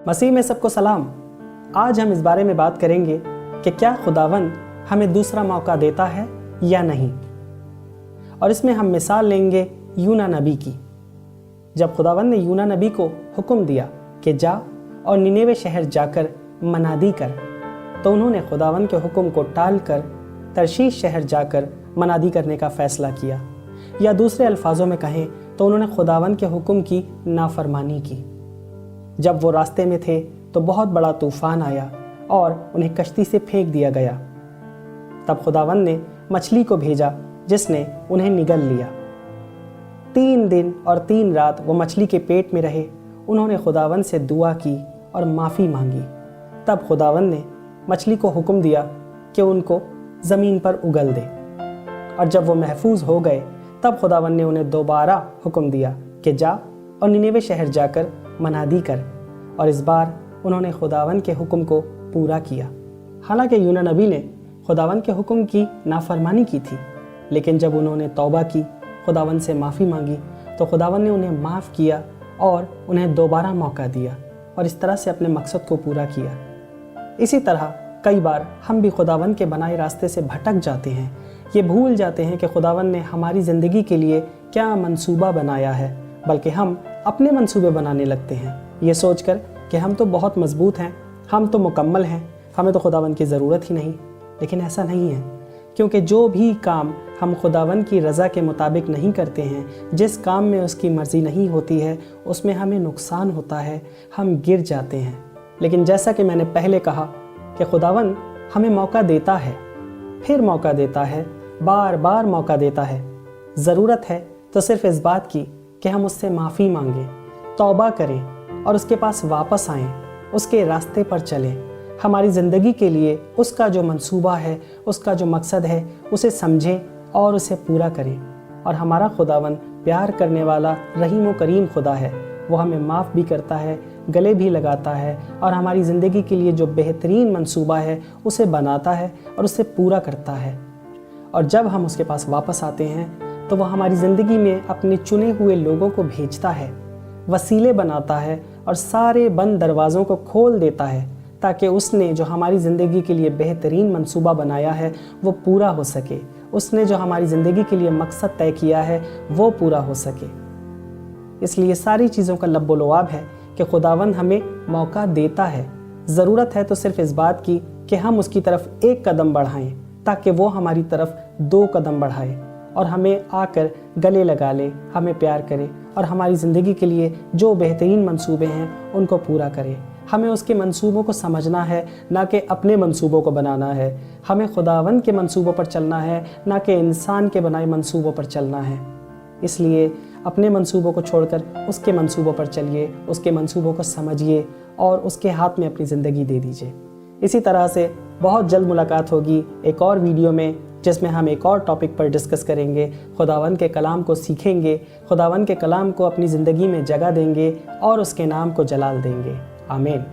मसीह में सबको सलाम। आज हम इस बारे में बात करेंगे कि क्या खुदावंद हमें दूसरा मौका देता है या नहीं। और इसमें हम मिसाल लेंगे यूना नबी की। जब खुदावंद ने यूना नबी को हुक्म दिया कि जा और निनेवे शहर जाकर मनादी कर, तो उन्होंने खुदावंद के हुक्म को टालकर तरशीश शहर जाकर मनादी करने का फैसला किया, या दूसरे अल्फाजों में कहें तो उन्होंने खुदावंद के हुक्म की नाफरमानी की। जब वो रास्ते में थे तो बहुत बड़ा तूफान आया और उन्हें कश्ती से फेंक दिया गया। तब खुदावंद ने मछली को भेजा जिसने उन्हें निगल लिया। 3 दिन और 3 रात वो मछली के पेट में रहे। उन्होंने खुदावंद से दुआ की और माफ़ी मांगी। तब खुदावंद ने मछली को हुक्म दिया कि उनको ज़मीन पर उगल दे। और जब वो महफूज हो गए तब खुदावंद ने उन्हें दोबारा हुक्म दिया कि जा और निनेवे शहर जाकर मनादी कर। और इस बार उन्होंने खुदावंद के हुक्म को पूरा किया। हालांकि यूना नबी ने खुदावंद के हुक्म की नाफरमानी की थी, लेकिन जब उन्होंने तौबा की, खुदावंद से माफ़ी मांगी, तो खुदावंद ने उन्हें माफ़ किया और उन्हें दोबारा मौका दिया और इस तरह से अपने मकसद को पूरा किया। इसी तरह कई बार हम भी खुदावंद के बनाए रास्ते से भटक जाते हैं। ये भूल जाते हैं कि खुदावंद ने हमारी ज़िंदगी के लिए क्या मंसूबा बनाया है, बल्कि हम अपने मंसूबे बनाने लगते हैं, ये सोचकर कि हम तो बहुत मजबूत हैं, हम तो मुकम्मल हैं, हमें तो खुदावंद की ज़रूरत ही नहीं। लेकिन ऐसा नहीं है, क्योंकि जो भी काम हम खुदावंद की रज़ा के मुताबिक नहीं करते हैं, जिस काम में उसकी मर्ज़ी नहीं होती है, उसमें हमें नुकसान होता है, हम गिर जाते हैं। लेकिन जैसा कि मैंने पहले कहा कि खुदावंद हमें मौका देता है, फिर मौका देता है, बार बार मौका देता है। ज़रूरत है तो सिर्फ इस बात की कि हम उससे माफ़ी मांगें, तौबा करें और उसके पास वापस आएं, उसके रास्ते पर चलें। हमारी ज़िंदगी के लिए उसका जो मंसूबा है, उसका जो मकसद है, उसे समझें और उसे पूरा करें। और हमारा खुदावंद प्यार करने वाला रहीम व करीम खुदा है। वो हमें माफ़ भी करता है, गले भी लगाता है और हमारी ज़िंदगी के लिए जो बेहतरीन मंसूबा है उसे बनाता है और उसे पूरा करता है। और जब हम उसके पास वापस आते हैं तो वह हमारी ज़िंदगी में अपने चुने हुए लोगों को भेजता है, वसीले बनाता है और सारे बंद दरवाज़ों को खोल देता है, ताकि उसने जो हमारी ज़िंदगी के लिए बेहतरीन मंसूबा बनाया है वो पूरा हो सके। उसने जो हमारी ज़िंदगी के लिए मकसद तय किया है वो पूरा हो सके। इसलिए सारी चीज़ों का लब्बो लुआब है कि खुदावंद हमें मौका देता है। ज़रूरत है तो सिर्फ इस बात की कि हम उसकी तरफ 1 कदम बढ़ाएं, ताकि वो हमारी तरफ 2 कदम बढ़ाए और हमें आकर गले लगा ले, हमें प्यार करे और हमारी ज़िंदगी के लिए जो बेहतरीन मंसूबे हैं उनको पूरा करे। हमें उसके मंसूबों को समझना है, ना कि अपने मंसूबों को बनाना है। हमें खुदावंद के मंसूबों पर चलना है, ना कि इंसान के बनाए मंसूबों पर चलना है। इसलिए अपने मंसूबों को छोड़कर उसके मंसूबों पर चलिए, उसके मंसूबों को समझिए और उसके हाथ में अपनी ज़िंदगी दे दीजिए। इसी तरह से बहुत जल्द मुलाकात होगी एक और वीडियो में, जिसमें हम एक और टॉपिक पर डिस्कस करेंगे। खुदावंद के कलाम को सीखेंगे, खुदावंद के कलाम को अपनी ज़िंदगी में जगह देंगे और उसके नाम को जलाल देंगे। आमीन।